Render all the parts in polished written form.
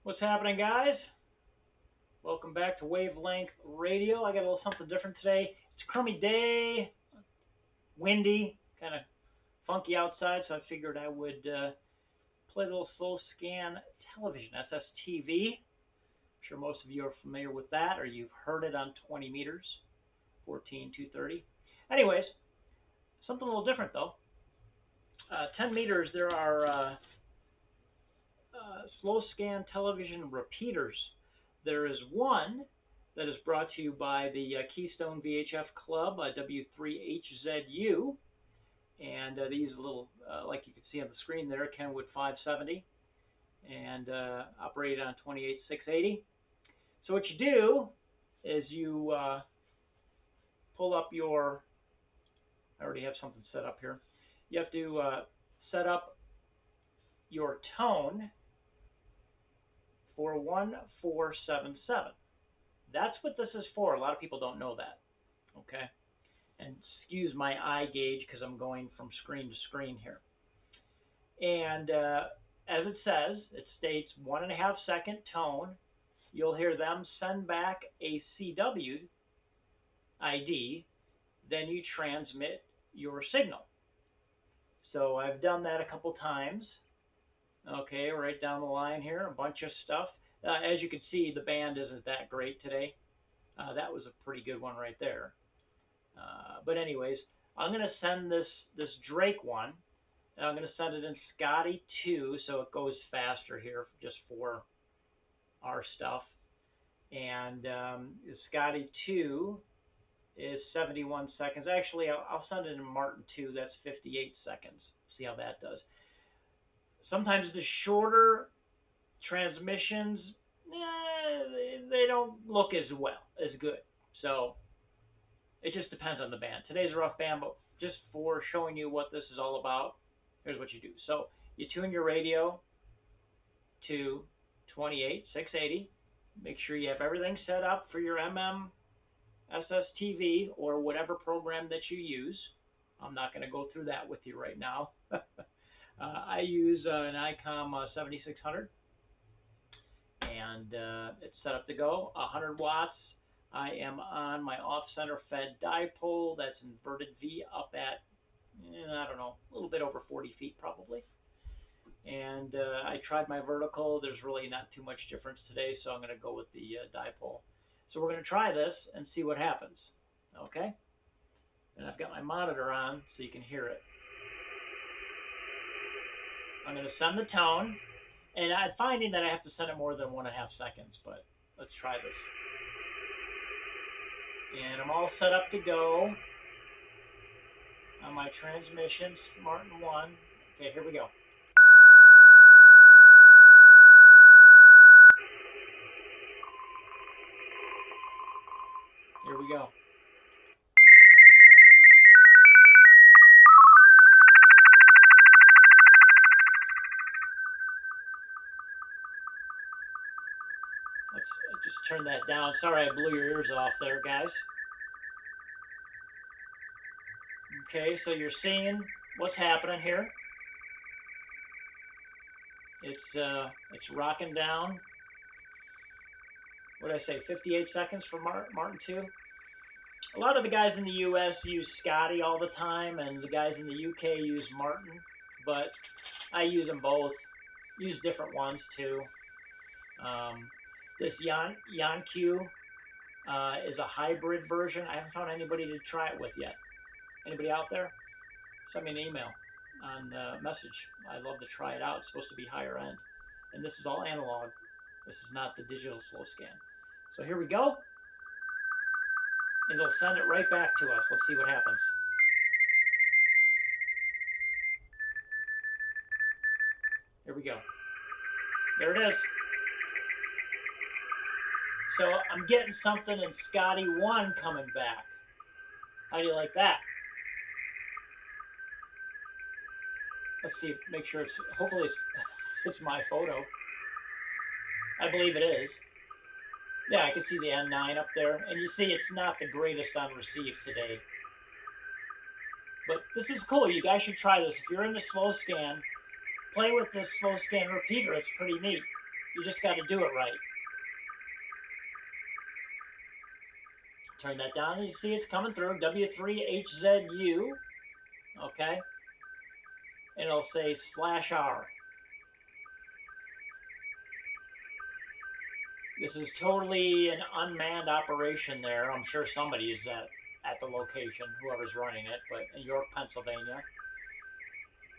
What's happening, guys? Welcome back to Wavelength Radio. I got a little something different today. It's a crummy day, windy, kind of funky outside, so I figured I would play a little slow scan television, SSTV. I'm sure most of you are familiar with that, or you've heard it on 20 meters, 14230. Anyways, something a little different though. 10 meters, there are slow scan television repeaters. There is one that is brought to you by the Keystone VHF Club, W3HZU, and these little, like you can see on the screen there, Kenwood 570, and operated on 28680. So what you do is you pull up your, I already have something set up here. You have to set up your tone for 1477. That's what this is for. A lot of people don't know that. Okay? And excuse my eye gauge because I'm going from screen to screen here. And as it says, it states 1.5 second tone. You'll hear them send back a CW ID. Then you transmit your signal. So I've done that a couple times. Okay, right down the line here, a bunch of stuff. As you can see, the band isn't that great today. That was a pretty good one right there. But anyways, I'm going to send this Drake one, and I'm going to send it in Scotty 2, so it goes faster here just for our stuff. And Scotty 2 is 71 seconds. Actually, I'll send it in Martin 2. That's 58 seconds. See how that does. Sometimes the shorter transmissions, they don't look as good. So it just depends on the band. Today's a rough band, but just for showing you what this is all about, here's what you do. So you tune your radio to 28680. Make sure you have everything set up for your SSTV or whatever program that you use. I'm not going to go through that with you right now. I use an ICOM 7600, and it's set up to go 100 watts. I am on my off-center fed dipole that's inverted V up at, I don't know, a little bit over 40 feet probably. And I tried my vertical. There's really not too much difference today, so I'm going to go with the dipole. So we're going to try this and see what happens, okay? And I've got my monitor on so you can hear it. I'm going to send the tone, and I'm finding that I have to send it more than 1.5 seconds, but let's try this. And I'm all set up to go on my transmissions, Martin 1. Okay, here we go. Here we go. Let's just turn that down. Sorry I blew your ears off there, guys. Okay, so you're seeing what's happening here. It's rocking down. What did I say? 58 seconds for Martin 2. A lot of the guys in the U.S. use Scotty all the time, and the guys in the U.K. use Martin, but I use them both. Use different ones too. This Yanq is a hybrid version. I haven't found anybody to try it with yet. Anybody out there? Send me an email on message. I'd love to try it out. It's supposed to be higher end. And this is all analog. This is not the digital slow scan. So here we go. And it'll send it right back to us. Let's see what happens. Here we go. There it is. So I'm getting something in Scotty 1 coming back. How do you like that? Let's see, make sure it's, hopefully it's my photo. I believe it is. Yeah, I can see the N9 up there. And you see it's not the greatest on receive today. But this is cool. You guys should try this. If you're into slow scan, play with this slow scan repeater. It's pretty neat. You just got to do it right. Turn that down, and you see it's coming through. W3HZU. Okay. And it'll say /R. This is totally an unmanned operation there. I'm sure somebody is at the location, whoever's running it, but in York, Pennsylvania.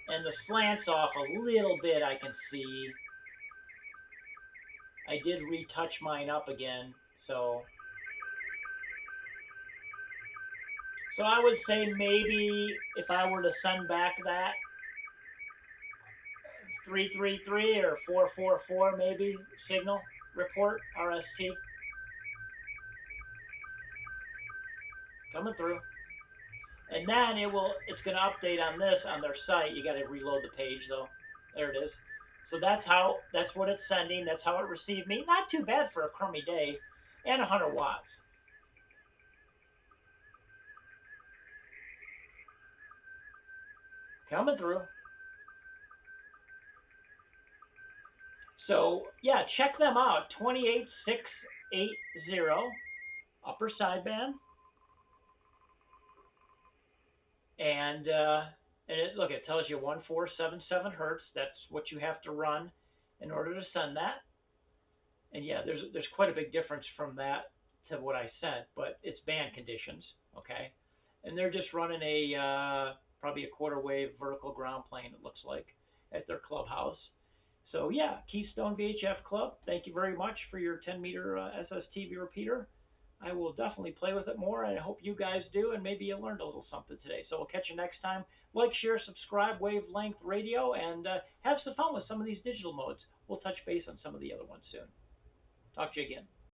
And the slant's off a little bit, I can see. I did retouch mine up again, so I would say maybe if I were to send back that 333 or 444 maybe signal report RST coming through. And then it's going to update on this on their site. You got to reload the page though. There it is. So that's what it's sending. That's how it received me. Not too bad for a crummy day, and 100 watts. Coming through. So yeah, check them out. 28680 upper sideband. And look, it tells you 1477 hertz. That's what you have to run in order to send that. And yeah, there's quite a big difference from that to what I said, but it's band conditions, okay? And they're just running probably a quarter wave vertical ground plane, it looks like, at their clubhouse. So yeah, Keystone VHF Club, thank you very much for your 10-meter SSTV repeater. I will definitely play with it more, and I hope you guys do, and maybe you learned a little something today. So we'll catch you next time. Like, share, subscribe, Wavelength Radio, and have some fun with some of these digital modes. We'll touch base on some of the other ones soon. Talk to you again.